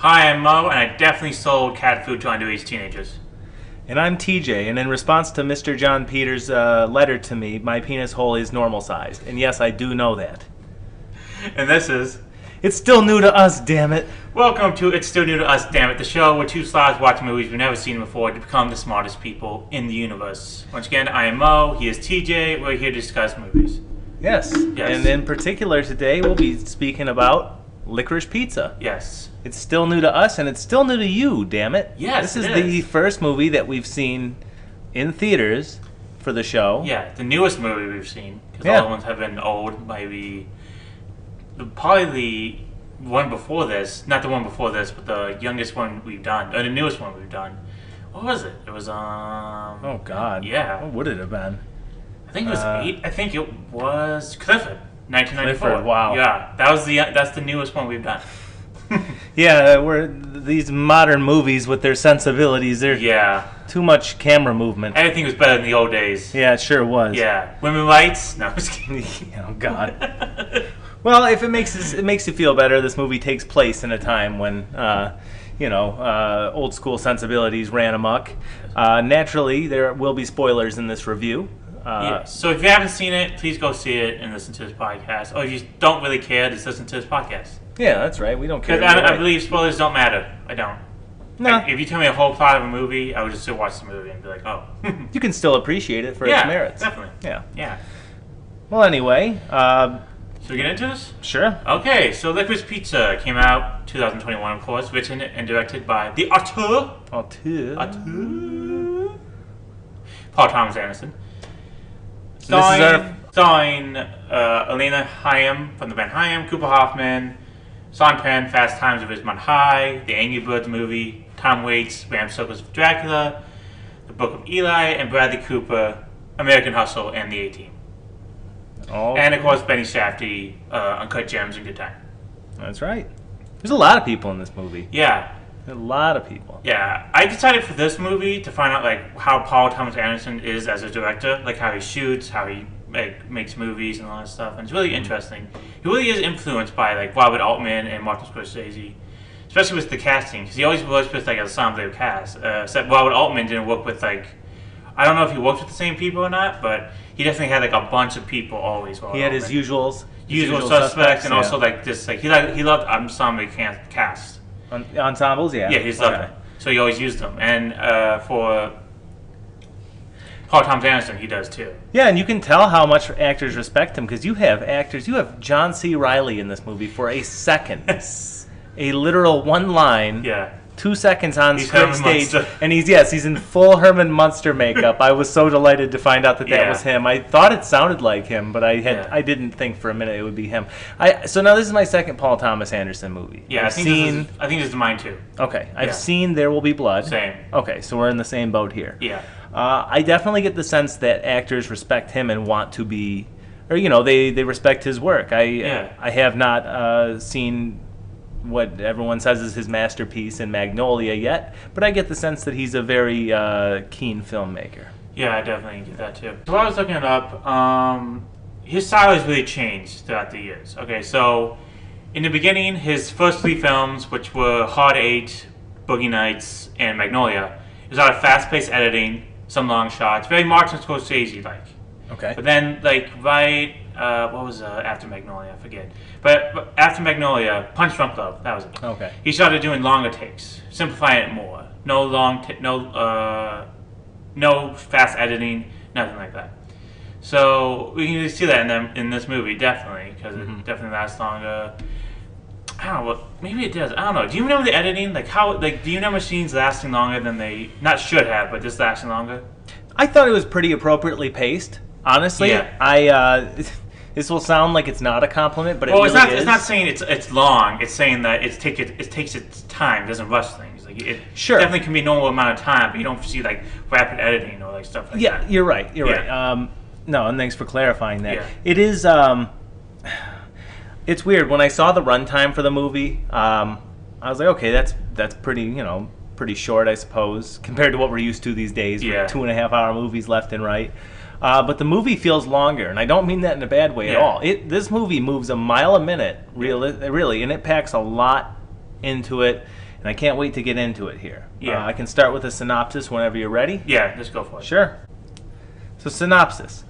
Hi, I'm Mo, and I definitely sold cat food to underage teenagers. And I'm TJ, and in response to Mr. John Peters' letter to me, my penis hole is normal sized. And yes, I do know that. And this is... It's still new to us, damn it. Welcome to It's Still New to Us, Damn It, the show where two slobs watch movies we've never seen before to become the smartest people in the universe. Once again, I am Mo, he is TJ, we're here to discuss movies. Yes. And in particular today, we'll be speaking about Licorice Pizza. Yes. It's still new to us, and it's still new to you, damn it. Yes, This is the first movie that we've seen in theaters for the show. Yeah, the newest movie we've seen. Because all the ones have been old, maybe... Probably the one before this, not the one before this, but the youngest one we've done, or the newest one we've done. What was it? It was, Oh, God. Yeah. What would it have been? I think it was I think it was Clifford, 1994. Clifford, wow. Yeah, that's the newest one we've done. Yeah, these modern movies with their sensibilities, they're too much camera movement. Everything was better in the old days. Yeah, it sure was. Yeah, women rights. No, I'm just kidding. Oh God. Well, if it makes you feel better, this movie takes place in a time when old school sensibilities ran amok. Naturally, there will be spoilers in this review. So if you haven't seen it, please go see it and listen to this podcast. Or if you don't really care, just listen to this podcast. Yeah, that's right. We don't care. Because I believe spoilers don't matter. I don't. No. If you tell me a whole plot of a movie, I would just still watch the movie and be like, oh. You can still appreciate it for its merits. Definitely. Yeah. Well, anyway. Should we get into this? Sure. Okay, so Licorice Pizza came out 2021, of course, written and directed by the auteur. Paul Thomas Anderson. Starring Elena Hyam from the band Hyam, Cooper Hoffman, Sean Penn, Fast Times at Ridgemont High, The Angry Birds movie, Tom Waits, Bram Stoker's Dracula, The Book of Eli, and Bradley Cooper, American Hustle, and The A-Team. And of course, Benny Safdie, Uncut Gems, and Good Time. That's right. There's a lot of people in this movie. Yeah. A lot of people. Yeah. I decided for this movie to find out how Paul Thomas Anderson is as a director, how he shoots, how he makes movies and all that stuff. And it's really interesting. He really is influenced by Robert Altman and Martin Scorsese, especially with the casting, because he always works with an ensemble cast. Except Robert Altman didn't work with I don't know if he worked with the same people or not, but he definitely had a bunch of people always. He had his usual suspects, and also he loved ensemble cast. Ensembles, yeah. Yeah, he's loved them. So he always used them, and for Paul Thomas Anderson, he does too. Yeah, and you can tell how much actors respect him because you have John C. Reilly in this movie for a second, a literal one line. Yeah. 2 seconds on Herman stage, Munster. And he's in full Herman Munster makeup. I was so delighted to find out that was him. I thought it sounded like him, but I didn't think for a minute it would be him. So now this is my second Paul Thomas Anderson movie. Yeah, I think this is mine too. Okay, I've seen There Will Be Blood. Same. Okay, so we're in the same boat here. Yeah. I definitely get the sense that actors respect him and want to be, or they respect his work. I have not seen what everyone says is his masterpiece in Magnolia yet, but I get the sense that he's a very keen filmmaker. Yeah, I definitely get that too. So while I was looking it up, his style has really changed throughout the years. Okay, so in the beginning, his first three films, which were Hard Eight, Boogie Nights, and Magnolia, it was a lot of fast-paced editing, some long shots, very Martin Scorsese-like. Okay. But then, what was after Magnolia? I forget. But after Magnolia, Punch Drunk Love, that was it. Okay. He started doing longer takes, simplifying it more. No fast editing, nothing like that. So we can see that in this movie, definitely, because it definitely lasts longer. I don't know. Maybe it does. I don't know. Do you remember the editing? Do you remember scenes lasting longer than they not should have, but just lasting longer? I thought it was pretty appropriately paced. Honestly, this will sound like it's not a compliment, but it's not. It's not saying it's long. It's saying that it takes its time. It doesn't rush things. It definitely can be a normal amount of time, but you don't see rapid editing or stuff like that. Yeah, you're right. You're right. No, and thanks for clarifying that. Yeah. It is. It's weird. When I saw the runtime for the movie, I was like, okay, that's pretty short, I suppose, compared to what we're used to these days. Yeah. With 2.5-hour movies left and right. But the movie feels longer, and I don't mean that in a bad way at all. This movie moves a mile a minute, really, and it packs a lot into it, and I can't wait to get into it here. Yeah. I can start with a synopsis whenever you're ready. Yeah, let's go for it. Sure. So, synopsis.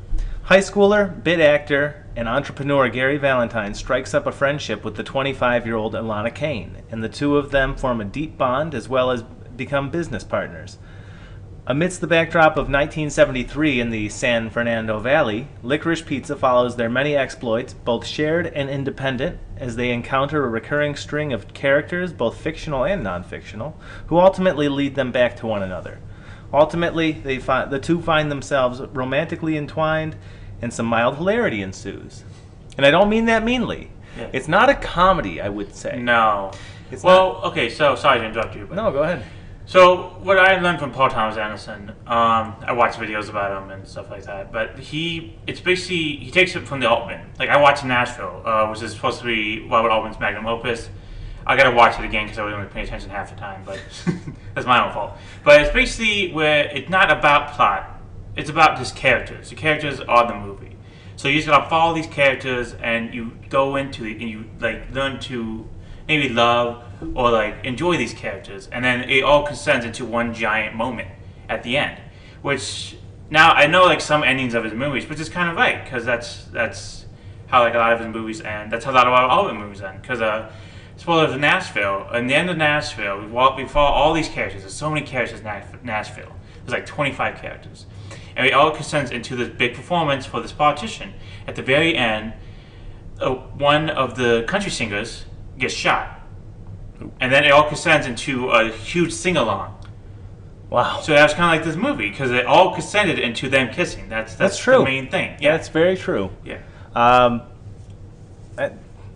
High schooler, bit actor, and entrepreneur Gary Valentine strikes up a friendship with the 25-year-old Alana Kane, and the two of them form a deep bond as well as become business partners. Amidst the backdrop of 1973 in the San Fernando Valley, Licorice Pizza follows their many exploits, both shared and independent, as they encounter a recurring string of characters, both fictional and non-fictional, who ultimately lead them back to one another. Ultimately, the two find themselves romantically entwined, and some mild hilarity ensues. And I don't mean that meanly. Yeah. It's not a comedy, I would say. No. It's okay, so sorry to interrupt you. But No, go ahead. So what I learned from Paul Thomas Anderson, I watched videos about him and stuff like that. But he takes it from the Altman. Like I watched Nashville, which is supposed to be Robert Altman's magnum opus. I gotta watch it again because I was only paying attention half the time, but that's my own fault. But it's basically where it's not about plot; it's about just characters. The characters are the movie. So you just gotta follow these characters, and you go into it, and you like learn to maybe love or like enjoy these characters, and then it all descends into one giant moment at the end. Which now I know like some endings of his movies, which is kind of right because that's how like a lot of his movies end. That's how a lot of all of his movies end. Because spoilers of Nashville. In the end of Nashville, we follow all these characters. There's so many characters in Nashville. There's like 25 characters, and it all descends into this big performance for this politician. At the very end, one of the country singers gets shot. And then it all descends into a huge sing-along. Wow. So that's kind of like this movie, because it all descended into them kissing. That's true. The main thing. Yeah, that's very true. Yeah.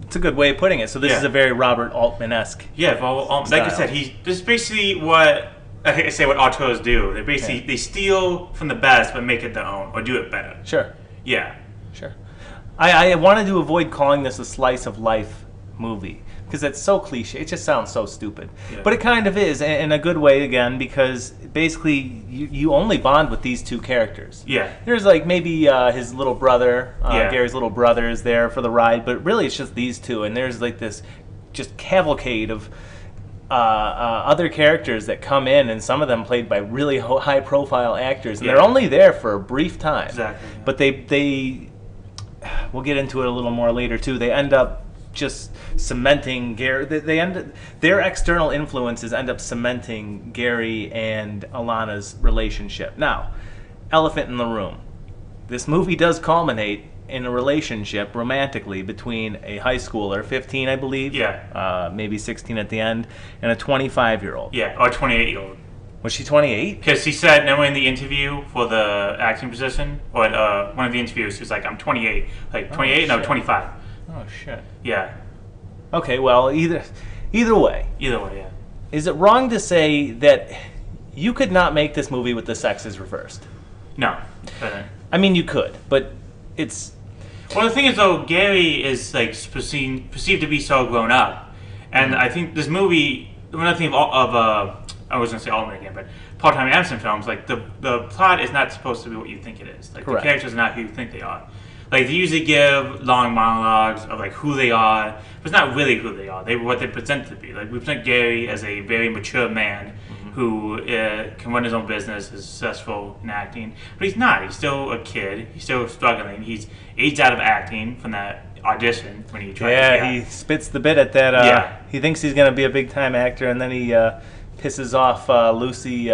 It's a good way of putting it. So this is a very Robert Altman-esque. Yeah, well, like I said, this is basically what what auteurs do. They basically they steal from the best, but make it their own, or do it better. Sure. Yeah. Sure. I wanted to avoid calling this a slice of life movie, because it's so cliche. It just sounds so stupid. Yeah. But it kind of is, in a good way, again, because basically you only bond with these two characters. Yeah. There's like maybe his little brother, Gary's little brother is there for the ride, but really it's just these two, and there's like this just cavalcade of other characters that come in, and some of them played by really high-profile actors, and they're only there for a brief time. Exactly. Yeah. But they we'll get into it a little more later, too. They end up just cementing Gary. Their external influences end up cementing Gary and Alana's relationship. Now, elephant in the room. This movie does culminate in a relationship romantically between a high schooler, 15, I believe. Yeah. Maybe 16 at the end, and a 25-year-old. Yeah, or 28-year-old. Was she 28? Because he said, no, in the interview for the acting position, or one of the interviews, he was like, I'm 28. Like, 28? No, 25. Oh, shit. Yeah. Okay, well, either way. Either way, yeah. Is it wrong to say that you could not make this movie with the sexes reversed? No. I mean, you could, but it's... Well, the thing is, though, Gary is like perceived to be so grown up. And I think this movie, when I think of I was going to say Altman again, but Paul Thomas Anderson films, like the plot is not supposed to be what you think it is. Like Correct. The characters are not who you think they are. Like they usually give long monologues of like who they are, but it's not really who they are. They what they present to be. Like we present Gary as a very mature man who can run his own business, is successful in acting, but he's not. He's still a kid. He's still struggling. He's aged out of acting from that audition when he tried. Yeah, he spits the bit at that. He thinks he's going to be a big time actor, and then he pisses off Lucy.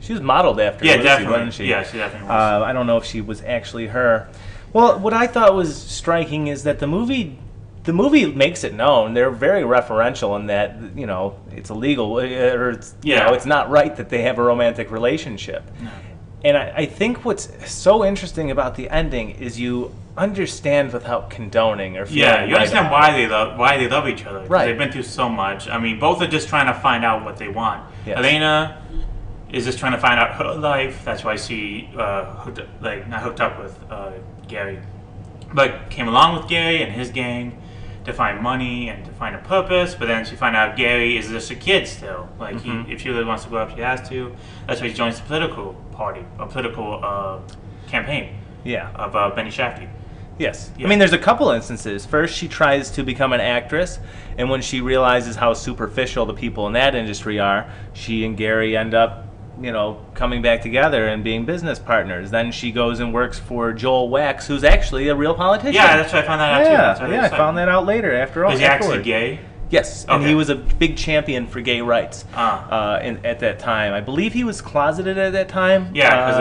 She was modeled after Lucy, definitely. wasn't she? Yeah, she definitely was. I don't know if she was actually her. Well, what I thought was striking is that the movie makes it known. They're very referential in that, it's illegal, or it's not right that they have a romantic relationship. No. And I think what's so interesting about the ending is you understand without condoning or feeling. Yeah, you understand why they love each other. Right. They've been through so much. I mean, both are just trying to find out what they want. Yes. Elena is just trying to find out her life. That's why she not hooked up with Gary, but came along with Gary and his gang to find money and to find a purpose. But then she found out Gary is just a kid still. Like if she really wants to grow up, she has to. That's why she joins the political party, a political campaign. Yeah. Of Benny Shafty. Yes. Yeah. I mean, there's a couple instances. First, she tries to become an actress, and when she realizes how superficial the people in that industry are, she and Gary end up, coming back together and being business partners. Then she goes and works for Joel Wax, who's actually a real politician. Yeah, that's what I found that out too. That's what I found that out later. After all, was he actually gay? Yes, and he was a big champion for gay rights at that time. I believe he was closeted at that time. Yeah, because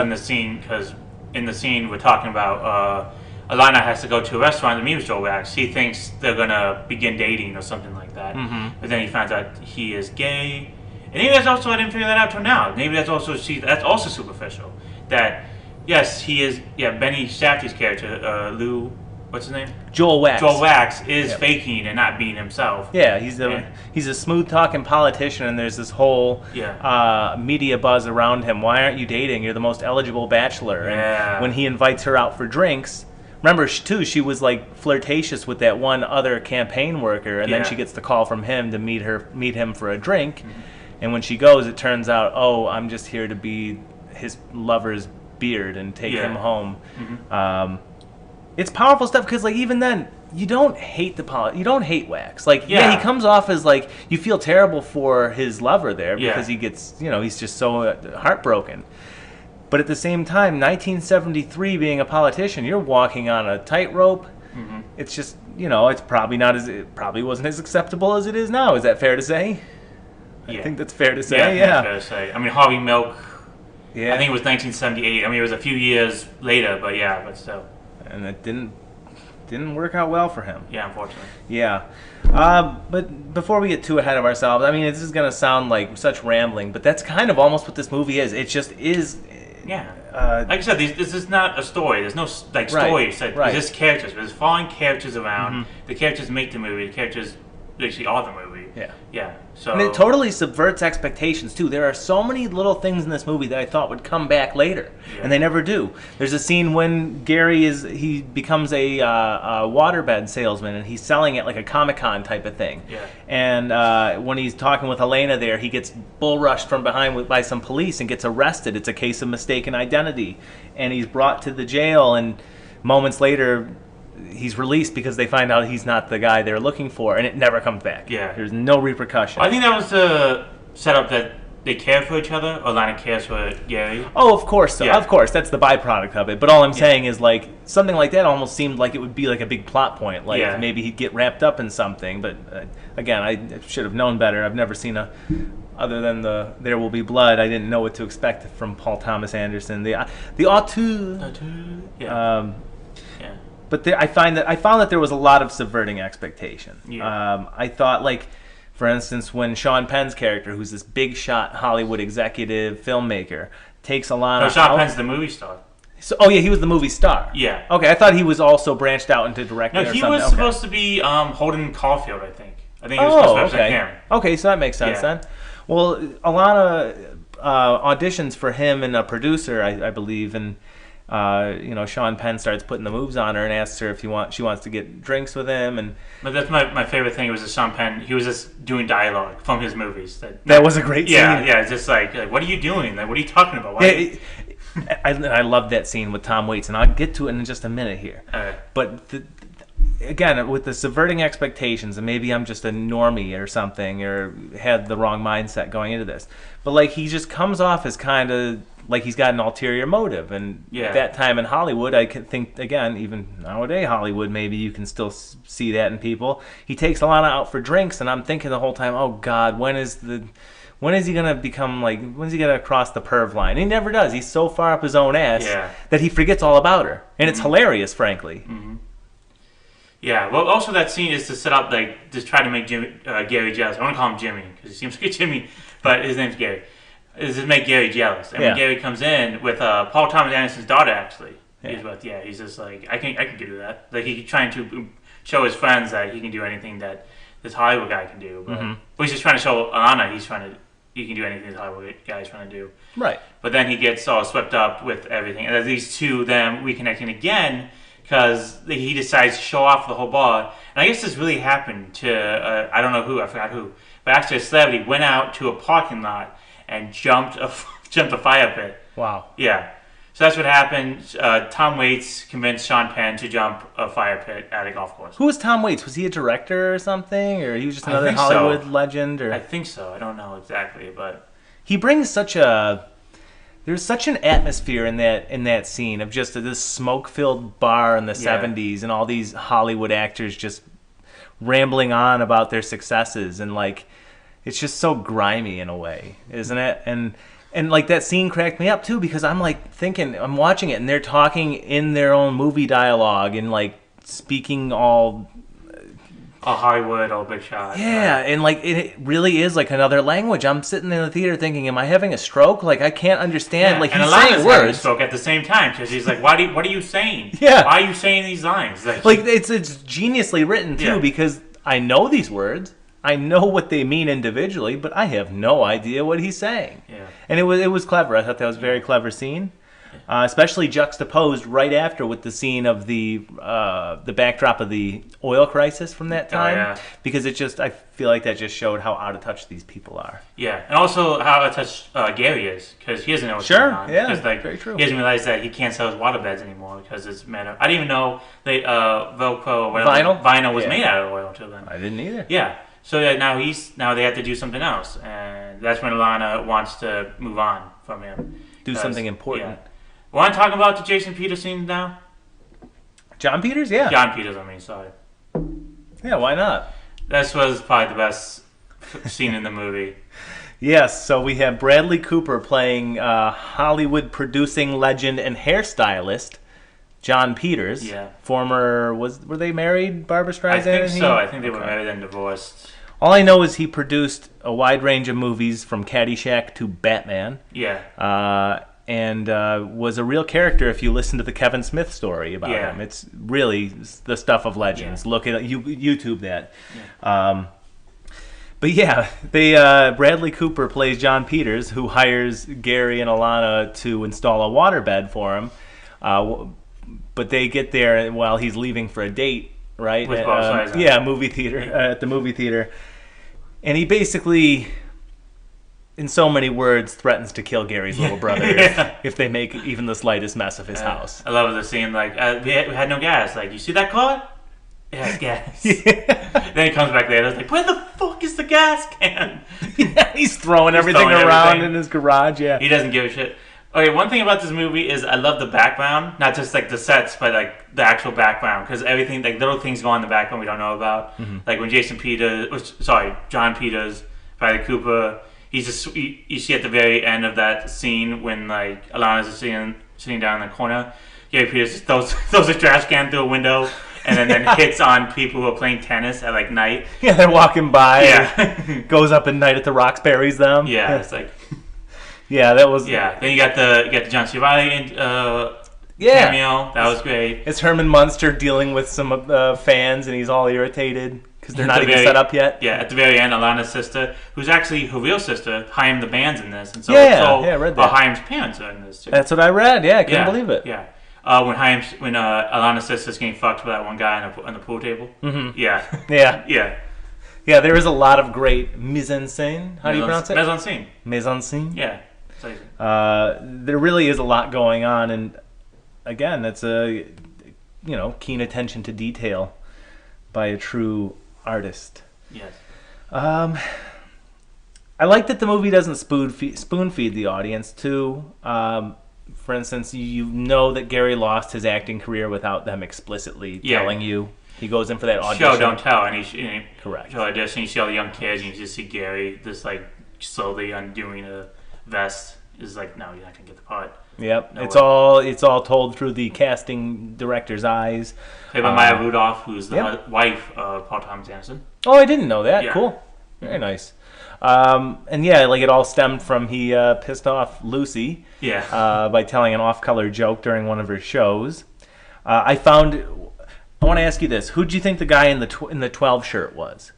in the scene we're talking about, Alana has to go to a restaurant to meet with Joel Wax. He thinks they're gonna begin dating or something like that, but then he finds out he is gay. And maybe that's also, I didn't figure that out till now. Maybe that's also superficial. That yes, he is. Yeah, Benny Safdie's character, Lou. What's his name? Joel Wax. Joel Wax is faking and not being himself. Yeah, he's a smooth talking politician, and there's this whole media buzz around him. Why aren't you dating? You're the most eligible bachelor. Yeah. And when he invites her out for drinks, remember too, she was like flirtatious with that one other campaign worker, and then she gets the call from him to meet him for a drink. And when she goes, it turns out, oh, I'm just here to be his lover's beard and take him home. It's powerful stuff because, like, even then, you don't hate you don't hate Wax. Like, he comes off as like you feel terrible for his lover there because he gets, he's just so heartbroken. But at the same time, 1973, being a politician, you're walking on a tightrope. It's just, it's it probably wasn't as acceptable as it is now. Is that fair to say? Yeah. I think that's fair to say. Yeah, that's fair to say. I mean, Harvey Milk. Yeah. I think it was 1978. I mean, it was a few years later, but still. And it didn't work out well for him. Yeah, unfortunately. Yeah. But before we get too ahead of ourselves, I mean, this is going to sound like such rambling, but that's kind of almost what this movie is. It just is. Yeah. Like I said, this is not a story. There's no story. It's just characters. There's following characters around. The characters make the movie. The characters actually are the movie. Yeah. Yeah. So. And it totally subverts expectations too. There are so many little things in this movie that I thought would come back later, and they never do. There's a scene when he becomes a waterbed salesman, and he's selling it like a Comic-Con type of thing. Yeah. And when he's talking with Elena there, he gets bull rushed from behind by some police and gets arrested. It's a case of mistaken identity, and he's brought to the jail. And moments later, he's released because they find out he's not the guy they're looking for, and it never comes back. Yeah. There's no repercussion. I think that was the setup that they care for each other, or Lana cares for Gary. Oh, of course. So. Yeah. Of course, that's the byproduct of it. But all I'm saying is, like, something like that almost seemed like it would be like a big plot point. Like, maybe he'd get wrapped up in something. But, again, I should have known better. I've never seen other than the There Will Be Blood, I didn't know what to expect from Paul Thomas Anderson. The auteur. Yeah. But I found that there was a lot of subverting expectation. Yeah. I thought, like, for instance, when Sean Penn's character, who's this big shot Hollywood executive filmmaker, takes Alana. No, Sean Penn's the movie star. So, he was the movie star. Yeah. Okay, I thought he was also branched out into directing. No, he was supposed to be Holden Caulfield, I think. I think he was supposed to represent him. Okay, so that makes sense then. Well, Alana auditions for him and a producer, I believe, and. Sean Penn starts putting the moves on her and asks her if she wants to get drinks with him. But that's my favorite thing was that Sean Penn, he was just doing dialogue from his movies. That was a great scene. Yeah, it's just like, what are you doing? Like, what are you talking about? I love that scene with Tom Waits, and I'll get to it in just a minute here. But again, with the subverting expectations, and maybe I'm just a normie or something, or had the wrong mindset going into this, but like he just comes off as kind of like he's got an ulterior motive. And at that time in Hollywood, I can think, again, even nowadays Hollywood, maybe you can still see that in people. He takes Alana out for drinks, and I'm thinking the whole time, oh God, when is he gonna become like? When's he gonna cross the perv line? And he never does. He's so far up his own ass that he forgets all about her, and it's hilarious, frankly. Yeah. Well, also that scene is to set up, like, just try to make Gary jealous. I want to call him Jimmy because he seems like a Jimmy, but his name's Gary. Is to make Gary jealous. And when Gary comes in with Paul Thomas Anderson's daughter, actually, he's just like, I can do that. Like, he's trying to show his friends that he can do anything that this Hollywood guy can do. But he's just trying to show Alana he can do anything this Hollywood guy's trying to do. Right. But then he gets all swept up with everything. And these two then reconnecting again because he decides to show off the whole bar. And I guess this really happened to, I don't know who, I forgot who, but actually a celebrity went out to a parking lot and jumped a fire pit. Wow. Yeah. So that's what happened. Tom Waits convinced Sean Penn to jump a fire pit at a golf course. Who was Tom Waits? Was he a director or something, or he was just another Hollywood legend? Or I think so. I don't know exactly, but he brings there's such an atmosphere in that scene of just this smoke-filled bar in the 70s and all these Hollywood actors just rambling on about their successes, and like it's just so grimy in a way, isn't it? And like that scene cracked me up too, because I'm like thinking, I'm watching it and they're talking in their own movie dialogue and like speaking all Hollywood, all big shot. Yeah, right. And like it really is like another language. I'm sitting in the theater thinking, am I having a stroke? Like I can't understand. Like he's saying words. Stroke at the same time because he's like, what are you saying? Yeah. Why are you saying these lines? Like it's geniusly written too, because I know these words. I know what they mean individually, but I have no idea what he's saying. Yeah. And it was clever. I thought that was a very clever scene, especially juxtaposed right after with the scene of the backdrop of the oil crisis from that time, because I feel like that just showed how out of touch these people are. Yeah, and also how out of touch Gary is, because he doesn't know what's going on. Yeah, very true. He doesn't realize that he can't sell his waterbeds anymore because it's made of. I didn't even know they Velcro or whatever vinyl was made out of oil until then. I didn't either. Yeah. So now they have to do something else, and that's when Alana wants to move on from him. Do something important. Yeah. Want to talk about the Jason Peters scene now? John Peters, yeah. John Peters, I mean, sorry. Yeah, why not? This was probably the best scene in the movie. Yes, so we have Bradley Cooper playing Hollywood producing legend and hairstylist John Peters. Yeah. Former, were they married, Barbra Streisand? I think so. I think they were married and divorced. All I know is he produced a wide range of movies from Caddyshack to Batman. Yeah. And was a real character if you listen to the Kevin Smith story about him. It's really the stuff of legends. Look at YouTube that. Yeah. But yeah, Bradley Cooper plays John Peters, who hires Gary and Alana to install a waterbed for him. But they get there while he's leaving for a date, right? With movie theater at the movie theater, and he basically, in so many words, threatens to kill Gary's little brother if they make even the slightest mess of his house. I love the scene. Like we had no gas. Like, you see that car? It has gas. Then he comes back later. It's like, where the fuck is the gas can? He's throwing everything around in his garage. Yeah, he doesn't give a shit. Okay, one thing about this movie is I love the background, not just like the sets, but like the actual background, because everything, like little things go on in the background we don't know about. Mm-hmm. Like when John Peters, Bradley Cooper, you see at the very end of that scene when like Alana's sitting down in the corner, Gary Peters just throws a trash can through a window and then hits on people who are playing tennis at like night. Yeah, they're walking by. Yeah, goes up at night at the rocks, buries them. Yeah, it's like. Yeah, that was. Yeah, then you got the John C. Reilly cameo. That was great. It's Herman Munster dealing with some fans, and he's all irritated because they're not even set up yet. Yeah, at the very end, Alana's sister, who's actually her real sister, Chaim the band's in this, and so I read that. Chaim's parents are in this too. That's what I read. Yeah, I couldn't believe it. Yeah, when Alana's sister's getting fucked by that one guy on the pool table. Mm-hmm. Yeah. Yeah. Yeah, there is a lot of great mise en scène. How do you pronounce it? Mise en scène. Mise en scène. Yeah. There really is a lot going on, and again, that's a keen attention to detail by a true artist. Yes. I like that the movie doesn't spoon feed the audience too. For instance, you know that Gary lost his acting career without them explicitly telling you. He goes in for that audition. Show don't tell, and correct. Show audition. You see all the young kids, and you just see Gary just like slowly undoing a vest. Is like, no, you're not gonna get the part. Yep, no it's all told through the casting director's eyes. Played by Maya Rudolph, who's the wife of Paul Thomas Anderson. Oh, I didn't know that. Yeah. Cool, very nice. And yeah, like it all stemmed from he pissed off Lucy. Yeah. By telling an off-color joke during one of her shows. I want to ask you this: who do you think the guy in the 12 shirt was?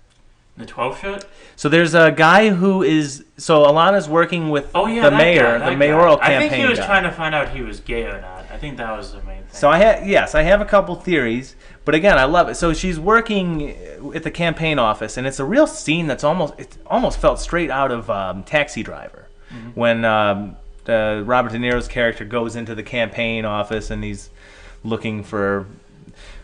The 12 shirt? So there's a guy who is... So Alana's working with the mayor, the mayoral campaign. I think he was trying to find out if he was gay or not. I think that was the main thing. So I have a couple theories, but again, I love it. So she's working at the campaign office, and it's a real scene that's almost felt straight out of Taxi Driver. Mm-hmm. When Robert De Niro's character goes into the campaign office and he's looking for.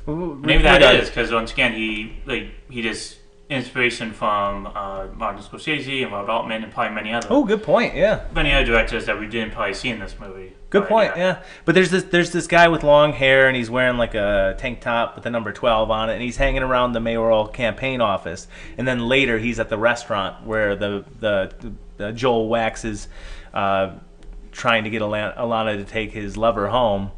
Maybe that is because once again he just inspiration from Martin Scorsese and Robert Altman and probably many other. Oh, good point. Yeah, many other directors that we didn't probably see in this movie. Good point. Yeah, but there's this guy with long hair and he's wearing like a tank top with the number 12 on it, and he's hanging around the mayoral campaign office. And then later he's at the restaurant where the Joel Wax is trying to get Alana to take his lover home.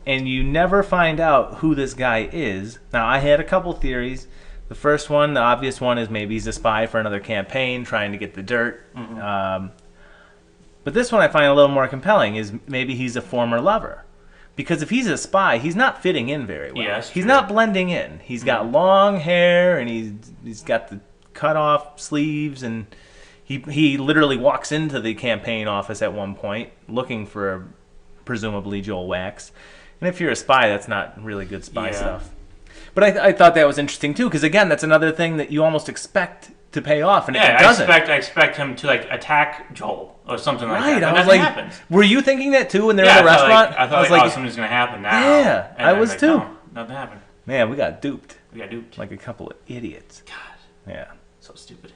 And you never find out who this guy is. Now, I had a couple theories. The first one, the obvious one, is maybe he's a spy for another campaign trying to get the dirt. Mm-hmm. But this one I find a little more compelling, is maybe he's a former lover. Because if he's a spy, he's not fitting in very well. Yes, he's not blending in. He's got long hair, and he's got the cut-off sleeves, and he literally walks into the campaign office at one point looking for presumably Joel Wax. And if you're a spy, that's not really good spy stuff. But I thought that was interesting too, because again, that's another thing that you almost expect to pay off, and it doesn't. I expect him to like attack Joel or something like that. Right, I was like, happens. Were you thinking that too when they're in the restaurant? I thought like, something's gonna happen now. Yeah, and I was like, too. No, nothing happened. Man, we got duped. Like a couple of idiots. God. Yeah. So stupid.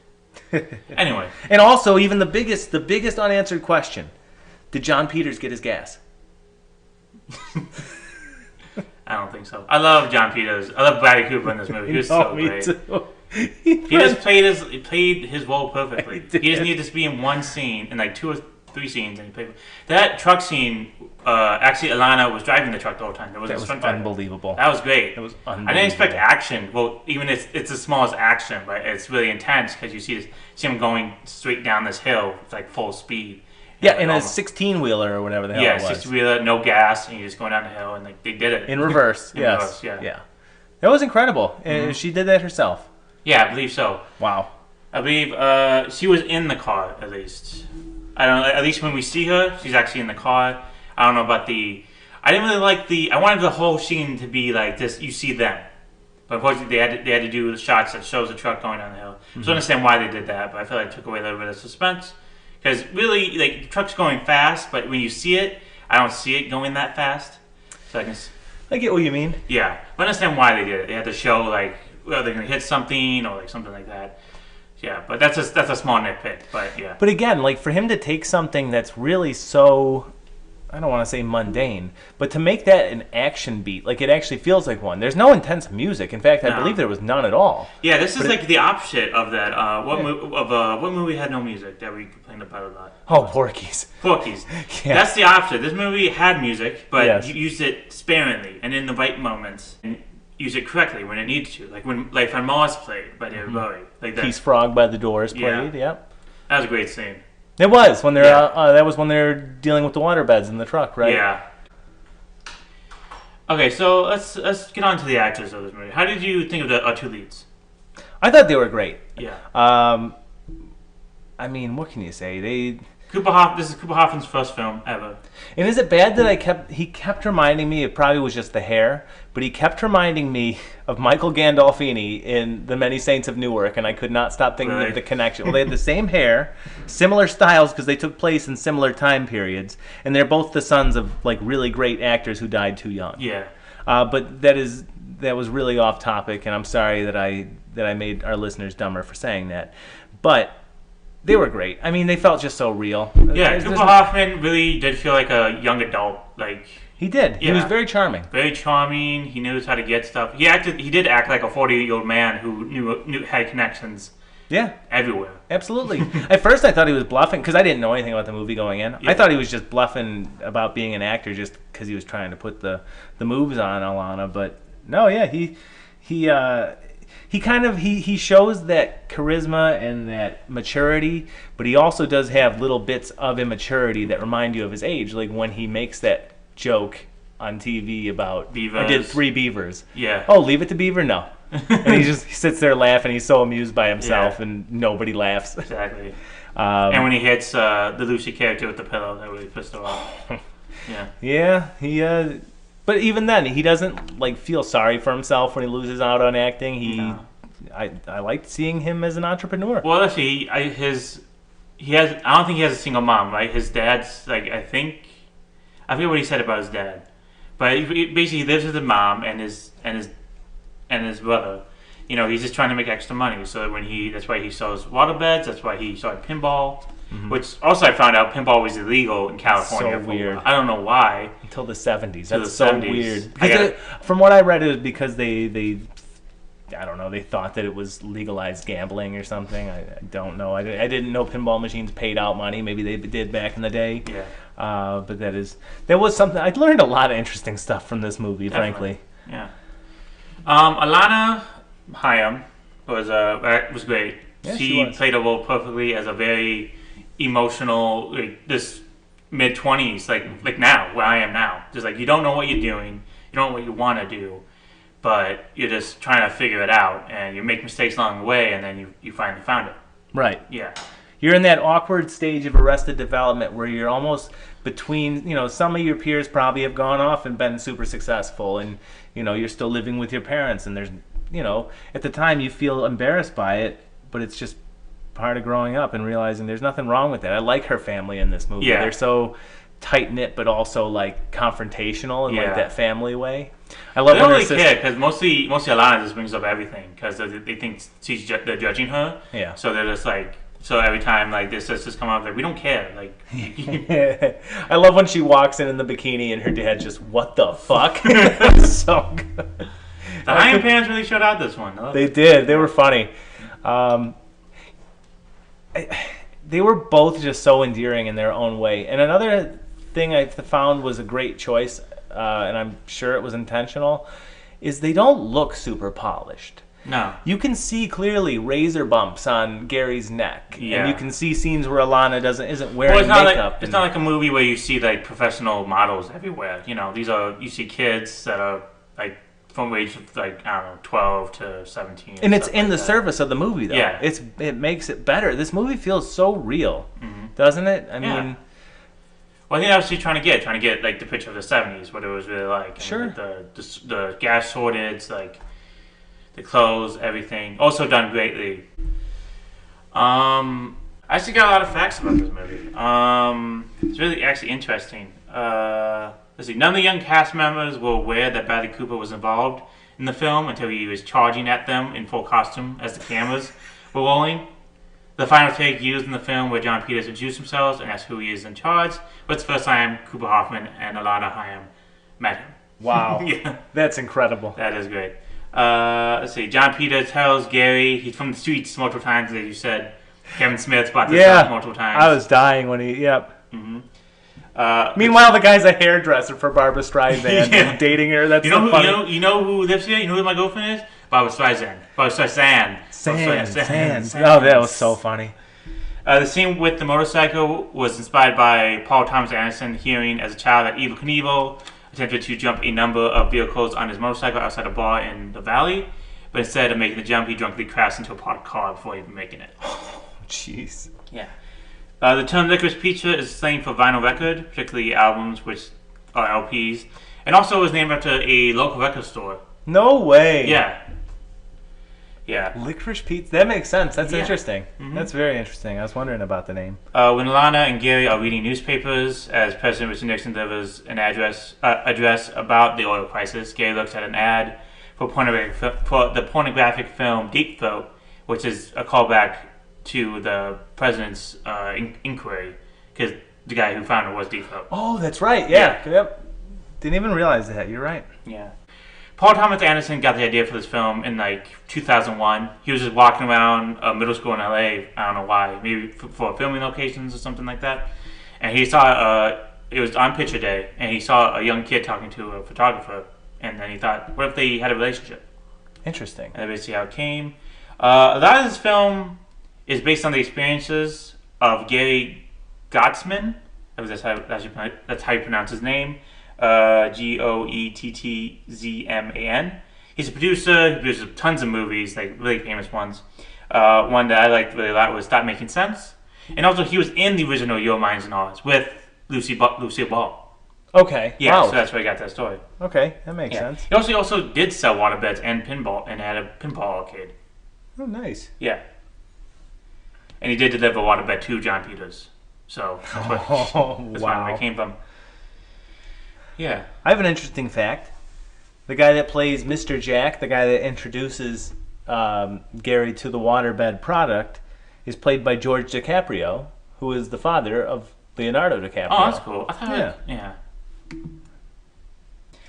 Anyway. And also, even the biggest unanswered question: did John Peters get his gas? I don't think so. I love John Peters. I love Bradley Cooper in this movie. He was so great. Too. He just played his role perfectly. He just needed to be in one scene, in like 2 or 3 scenes, and he played. That truck scene, actually, Alana was driving the truck the whole time. That was unbelievable. That was great. That was unbelievable. I didn't expect action. Well, even it's the smallest action, but it's really intense because you see him going straight down this hill with like full speed. Yeah, in a 16-wheeler or whatever the hell it was. Yeah, 16-wheeler, no gas, and you're just going down the hill, and like they did it. In reverse, yes. Yeah. That was incredible. And she did that herself. Yeah, I believe so. Wow. I believe she was in the car, at least. I don't know, at least when we see her, she's actually in the car. I don't know about I didn't really like I wanted the whole scene to be like this, you see them. But unfortunately, they had to do the shots that shows the truck going down the hill. Mm-hmm. So I understand why they did that, but I feel like it took away a little bit of suspense. Because really, like, the truck's going fast, but when you see it, I don't see it going that fast. So I get what you mean. Yeah. I understand why they did it. They had to show, like, well, they're going to hit something or, like, something like that. Yeah, but that's a small nitpick, but yeah. But again, like, for him to take something that's really so, I don't want to say mundane, but to make that an action beat, like it actually feels like one. There's no intense music. In fact, I believe there was none at all. Yeah, this is like the opposite of that. What movie had no music that we complained about a lot? Oh, Porky's. Yeah. That's the opposite. This movie had music, but you used it sparingly and in the right moments, and use it correctly when it needs to. Like when Mars played by David Bowie, like that. Peace Frog by the Doors played. Yep. That was a great scene. It was when they're that was when they're dealing with the water beds in the truck, right? Yeah. Okay, so let's get on to the actors of this movie. How did you think of our 2 leads? I thought they were great. Yeah. I mean, what can you say? This is Cooper Hoffman's first film ever. And is it bad that he kept reminding me, it probably was just the hair, but he kept reminding me of Michael Gandolfini in The Many Saints of Newark, and I could not stop thinking of the connection. Well, they had the same hair, similar styles because they took place in similar time periods, and they're both the sons of like really great actors who died too young. Yeah. But that was really off topic, and I'm sorry that I made our listeners dumber for saying that. But they were great. I mean, they felt just so real. Yeah, Cooper Hoffman really did feel like a young adult. Like he did. Yeah. He was very charming. Very charming. He knew how to get stuff. He did act like a 40-year-old man who had connections. Yeah. Everywhere. Absolutely. At first, I thought he was bluffing because I didn't know anything about the movie going in. Yeah. I thought he was just bluffing about being an actor just because he was trying to put the moves on Alana. But no, yeah, he shows that charisma and that maturity, but he also does have little bits of immaturity that remind you of his age, like when he makes that joke on TV about beavers. I did 3 beavers. Yeah. Oh, leave it to Beaver? No. And he sits there laughing. He's so amused by himself, and nobody laughs. Exactly. And when he hits the Lucy character with the pillow, that really pissed her off. Yeah. Yeah. But even then, he doesn't like feel sorry for himself when he loses out on acting. I liked seeing him as an entrepreneur. Well, actually, I don't think he has a single mom, right? His dad's like I forget what he said about his dad, but he basically lives with his mom and his brother. He's just trying to make extra money. So that's why he sells waterbeds. That's why he started pinball. Mm-hmm. Which also I found out pinball was illegal in California. So weird. I don't know why. Until the 70s. That's so 70s. Weird. From what I read, it was because they I don't know, they thought that it was legalized gambling or something. I don't know. I didn't know pinball machines paid out money. Maybe they did back in the day. Yeah. But that was something. I learned a lot of interesting stuff from this movie, Definitely. Frankly. Yeah. Alana Haim was great. Yeah, she played a role perfectly as a very emotional, this mid-20s, like now, where I am now. Just like you don't know what you're doing, you don't know what you want to do, but you're just trying to figure it out, and you make mistakes along the way, and then you finally found it. Right. Yeah. You're in that awkward stage of Arrested Development where you're almost between, some of your peers probably have gone off and been super successful, and, you're still living with your parents, and there's, at the time you feel embarrassed by it, but it's just part of growing up and realizing there's nothing wrong with it. I like her family in this movie. Yeah. They're so tight-knit, but also, like, confrontational in, like, that family way. I love when her sister... care, because mostly Alana just brings up everything, because they think they're judging her. Yeah. So they're just like... So every time like their sisters come up, like we don't care. Like I love when she walks in the bikini and her dad just, what the fuck? So good. The Haim parents really showed out this one. They did. They were funny. They were both just so endearing in their own way. And another thing I found was a great choice, and I'm sure it was intentional, is they don't look super polished. No. You can see clearly razor bumps on Gary's neck. Yeah. And you can see scenes where Alana isn't wearing makeup. It's not like a movie where you see like professional models everywhere. You see kids that are like from age of like, I don't know, 12 to 17. And it's in the service of the movie though. Yeah. It makes it better. This movie feels so real, doesn't it? I mean... Well, I think that was trying to get like the picture of the 70s, what it was really like. And sure. The gas shortage, like the clothes, everything. Also done greatly. I actually got a lot of facts about this movie. It's really actually interesting. Let's see. None of the young cast members were aware that Bradley Cooper was involved in the film until he was charging at them in full costume as the cameras were rolling. The final take used in the film where John Peters introduced themselves and asked who he is in charge was the first time Cooper Hoffman and Alana Haim met him. Wow. Yeah. That's incredible. That is great. Let's see. John Peters tells Gary, he's from the streets multiple times, as you said. Kevin Smith brought this up multiple times. I was dying when he, Mm-hmm. Meanwhile, the guy's a hairdresser for Barbra Streisand and dating her. That's so funny. You know who lives here? You know who my girlfriend is? Barbra Streisand. Sand. Oh, that was so funny. The scene with the motorcycle was inspired by Paul Thomas Anderson hearing as a child that Evel Knievel attempted to jump a number of vehicles on his motorcycle outside a bar in the valley, but instead of making the jump, he drunkenly crashed into a parked car before even making it. Oh, jeez. Yeah. The term Licorice Pizza is slang for vinyl record, particularly albums, which are LPs, and also was named after a local record store. No way. Yeah. Licorice Pizza. That makes sense. That's interesting. Mm-hmm. That's very interesting. I was wondering about the name. When Alana and Gary are reading newspapers as President Richard Nixon delivers an address about the oil crisis, Gary looks at an ad for the pornographic film Deep Throat, which is a callback to the president's inquiry, because the guy who found it was Deep Throat. Oh, that's right. Yeah. Yep. Didn't even realize that. You're right. Yeah. Paul Thomas Anderson got the idea for this film in like 2001. He was just walking around a middle school in LA. I don't know why. Maybe for filming locations or something like that. And he saw it was on picture day, and he saw a young kid talking to a photographer. And then he thought, what if they had a relationship? Interesting. And that's basically how it came. A lot of this film is based on the experiences of Gary Gottsman. That's how you pronounce his name. Goettzman. He's a producer. He produces tons of movies, like really famous ones. One that I liked really a lot was Stop Making Sense. And also he was in the original Your Minds and Ours with Lucille Ball. Okay. Yeah, wow. So that's where I got that story. Okay, that makes sense. He also did sell waterbeds and pinball and had a pinball arcade. Oh, nice. Yeah. And he did deliver waterbed to John Peters. So that's where it came from. Yeah. I have an interesting fact. The guy that plays Mr. Jack, the guy that introduces Gary to the waterbed product, is played by George DiCaprio, who is the father of Leonardo DiCaprio. Oh, that's cool. I thought yeah.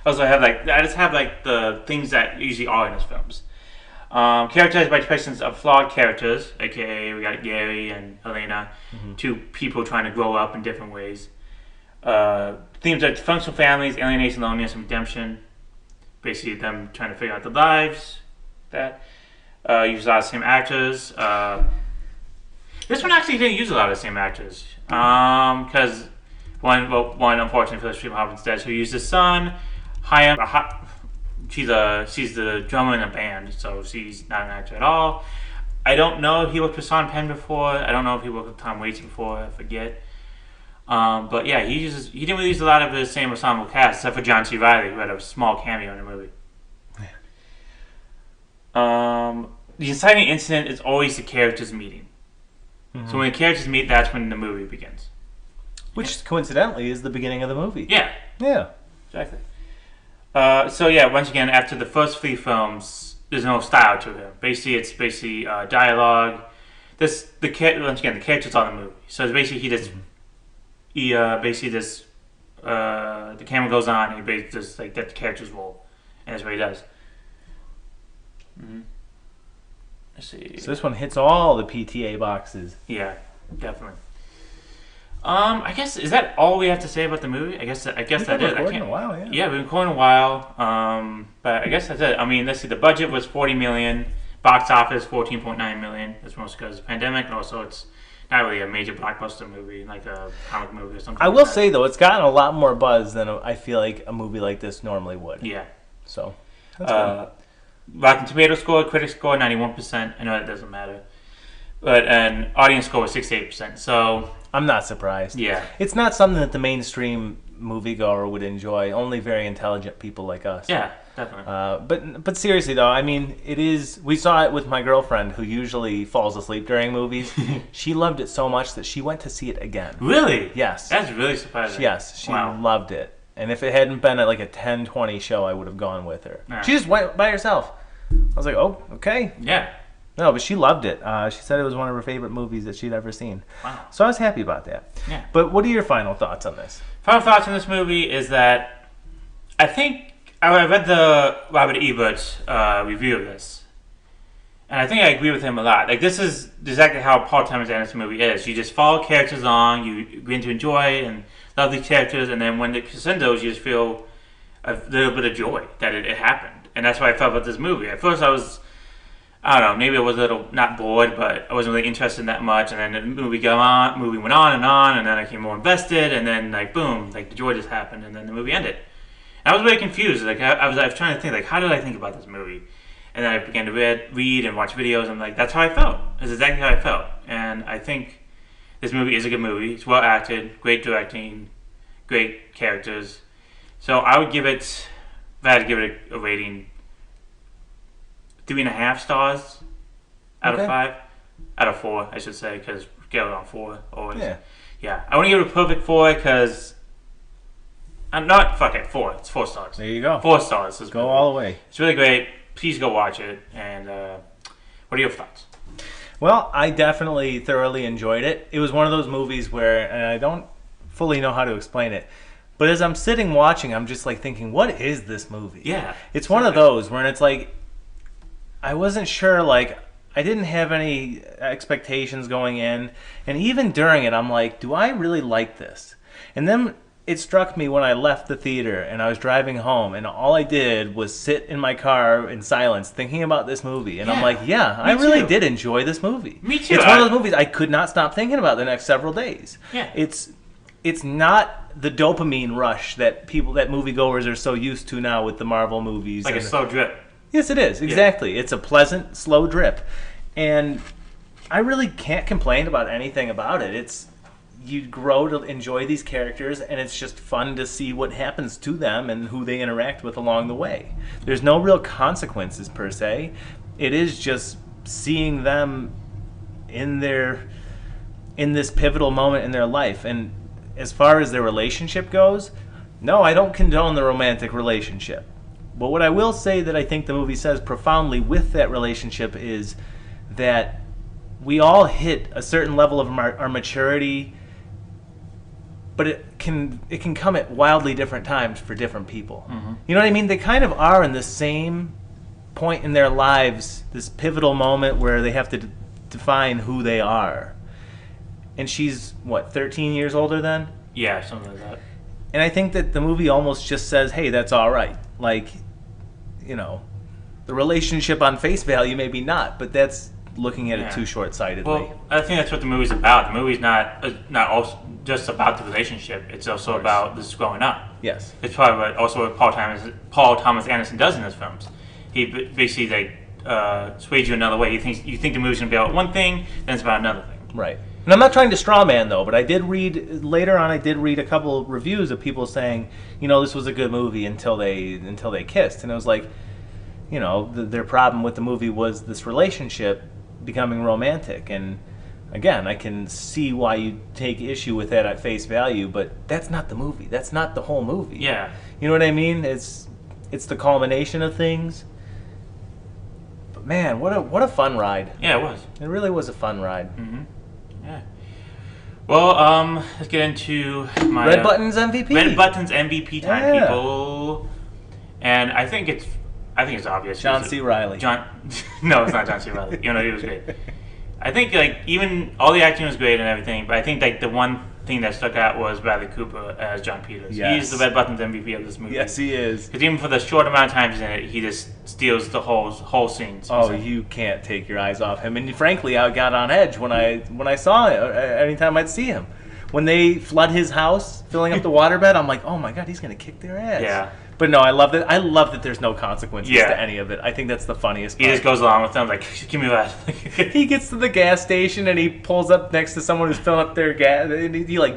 Also, I just have the things that usually are in his films. Characterized by depictions of flawed characters, aka we got Gary and Elena, two people trying to grow up in different ways. Themes are dysfunctional families, alienation, loneliness, and redemption. Basically, them trying to figure out their lives. Use a lot of the same actors. This one actually didn't use a lot of the same actors. Because one unfortunately for the stream Hopkins dead, so he used his son. She's the drummer in a band, so she's not an actor at all. I don't know if he worked with Sean Penn before. I don't know if he worked with Tom Waits before. I forget. But yeah, he didn't really use a lot of the same ensemble cast, except for John C. Reilly, who had a small cameo in the movie. The inciting incident is always the characters meeting. So when the characters meet, that's when the movie begins. Which coincidentally is the beginning of the movie. Yeah. Yeah. Exactly. So yeah, once again, after the first 3 films, there's no style to it. Basically, it's dialogue. Once again, the characters are in the movie. So it's basically the camera goes on and he basically just let the characters roll, and that's what he does. Let's see. So this one hits all the PTA boxes. Yeah, definitely. I guess is that all we have to say about the movie? I guess that is. We've been recording a while, yeah. Yeah, we've been recording a while. But I guess that's it. I mean, let's see. The budget was $40 million. Box office $14.9 million. That's mostly because of the pandemic, and also it's not really a major blockbuster movie like a comic movie or something. I will say though, it's gotten a lot more buzz than I feel like a movie like this normally would. Yeah. So that's good. Rotten Tomatoes score, critics score 91%. I know that doesn't matter, but an audience score was 68%. So I'm not surprised. Yeah, it's not something that the mainstream moviegoer would enjoy. Only very intelligent people like us. Yeah, definitely. But seriously though, I mean, it is. We saw it with my girlfriend, who usually falls asleep during movies. She loved it so much that she went to see it again. Really? Yes. That's really surprising. Yes, she loved it. And if it hadn't been at like a 10:20 show, I would have gone with her. Nah. She just went by herself. I was like, oh, okay. Yeah. No, but she loved it. She said it was one of her favorite movies that she'd ever seen. Wow. So I was happy about that. Yeah. But what are your final thoughts on this? Final thoughts on this movie is that I think I read the Robert Ebert review of this, and I think I agree with him a lot. Like, this is exactly how Paul Thomas Anderson movie is. You just follow characters along, you begin to enjoy and love these characters, and then when the crescendos, you just feel a little bit of joy that it happened. And that's what I felt about this movie. At first I don't know, maybe I was a little not bored, but I wasn't really interested in that much. And then the movie went on, and then I became more invested, and then boom, the joy just happened, and then the movie ended. And I was really confused. I was trying to think, how did I think about this movie? And then I began to read and watch videos, and that's how I felt. That's exactly how I felt. And I think this movie is a good movie. It's well acted, great directing, great characters. So I would give it, if I had to give it a rating, 3.5 stars out of 5. Out of 4, I should say, because scale it on 4 always. Yeah. I want to give it a perfect 4 because I'm not. Fuck it, 4. It's 4 stars. There you go. 4 stars. Go all the way. It's really great. Please go watch it. And what are your thoughts? Well, I definitely thoroughly enjoyed it. It was one of those movies where, and I don't fully know how to explain it, but as I'm sitting watching, I'm just thinking, what is this movie? Yeah. It's one of those where it's I wasn't sure, I didn't have any expectations going in, and even during it, I'm like, do I really like this? And then it struck me when I left the theater and I was driving home, and all I did was sit in my car in silence thinking about this movie, and I'm like, I really did enjoy this movie. Me too. It's one of those movies I could not stop thinking about the next several days. Yeah. It's not the dopamine rush that moviegoers are so used to now with the Marvel movies. Like a slow drip. Yes, it is. Exactly. Yeah. It's a pleasant, slow drip. And I really can't complain about anything about it. You grow to enjoy these characters, and it's just fun to see what happens to them and who they interact with along the way. There's no real consequences, per se. It is just seeing them in their in this pivotal moment in their life. And as far as their relationship goes, no, I don't condone the romantic relationship. But what I will say that I think the movie says profoundly with that relationship is that we all hit a certain level of our maturity, but it can come at wildly different times for different people. Mm-hmm. You know what I mean? They kind of are in the same point in their lives, this pivotal moment where they have to define who they are. And she's, 13 years older then? Yeah, something like that. And I think that the movie almost just says, hey, that's all right. Like, the relationship on face value, maybe not, but that's looking at it too short-sightedly. Well, I think that's what the movie's about. The movie's not also just about the relationship. It's also about this growing up. Yes. It's probably what Paul Thomas Anderson does in his films. He basically sways you another way. You think the movie's going to be about one thing, then it's about another thing. Right. And I'm not trying to straw man, though, but I did read a couple of reviews of people saying, this was a good movie until they kissed. And it was like, their problem with the movie was this relationship becoming romantic. And again, I can see why you take issue with that at face value, but that's not the movie. That's not the whole movie. Yeah. You know what I mean? It's the culmination of things. But man, what a fun ride. Yeah, it was. It really was a fun ride. Mm-hmm. Yeah. Well, let's get into my Red Button's MVP. Red Button's MVP time, people. And I think it's obvious. John C. Reilly. No, it's not John C. Reilly. He was great. I think even all the acting was great and everything, but I think the one thing that stuck out was Bradley Cooper as John Peters. Yes. He's the Red Button's MVP of this movie. Yes, he is. Because even for the short amount of time he's in it, he just steals the whole scene. Oh, you can't take your eyes off him. And frankly, I got on edge when I saw it. Anytime I'd see him, when they flood his house, filling up the waterbed, I'm like, oh my god, he's gonna kick their ass. Yeah. But no, I love that there's no consequences to any of it. I think that's the funniest part. He just goes along with them, like, give me that. He gets to the gas station and he pulls up next to someone who's filling up their gas, and he like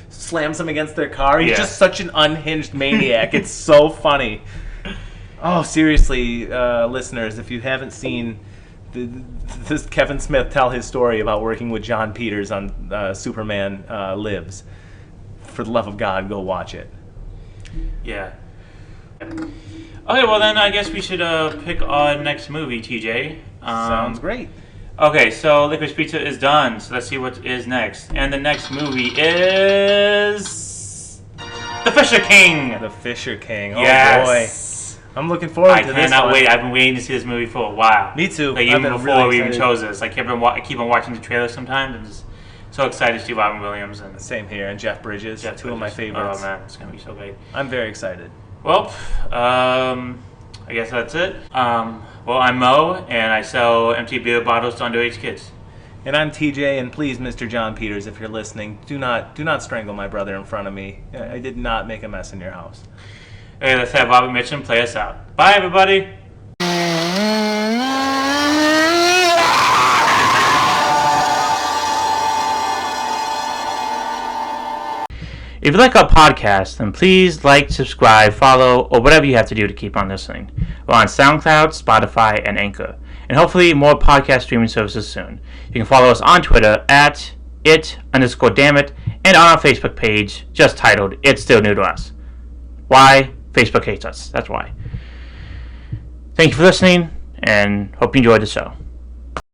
slams them against their car. He's just such an unhinged maniac. It's so funny. Oh, seriously, listeners, if you haven't seen this Kevin Smith tell his story about working with John Peters on Superman Lives, for the love of God, go watch it. Yeah. Okay, well then I guess we should pick our next movie, TJ. Sounds great. Okay, so Licorice Pizza is done, so let's see what is next. And the next movie is The Fisher King. The Fisher King. Oh yes. Boy. I'm looking forward to this. I cannot wait. I've been waiting to see this movie for a while. Me too. Like, even before we even chose this. I keep on watching the trailer sometimes and just so excited to see Robin Williams. And same here. And Jeff Bridges. Two of my favorites. Oh man, it's going to be so great. I'm very excited. Well, I guess that's it. Well, I'm Mo, and I sell empty beer bottles to underage kids. And I'm TJ, and please, Mr. John Peters, if you're listening, do not strangle my brother in front of me. I did not make a mess in your house. Okay, let's have Robert Mitchum play us out. Bye, everybody. If you like our podcast, then please like, subscribe, follow, or whatever you have to do to keep on listening. We're on SoundCloud, Spotify, and Anchor. And hopefully more podcast streaming services soon. You can follow us on Twitter at @it_Dammit and on our Facebook page just titled It's Still New to Us. Why? Facebook hates us. That's why. Thank you for listening and hope you enjoyed the show.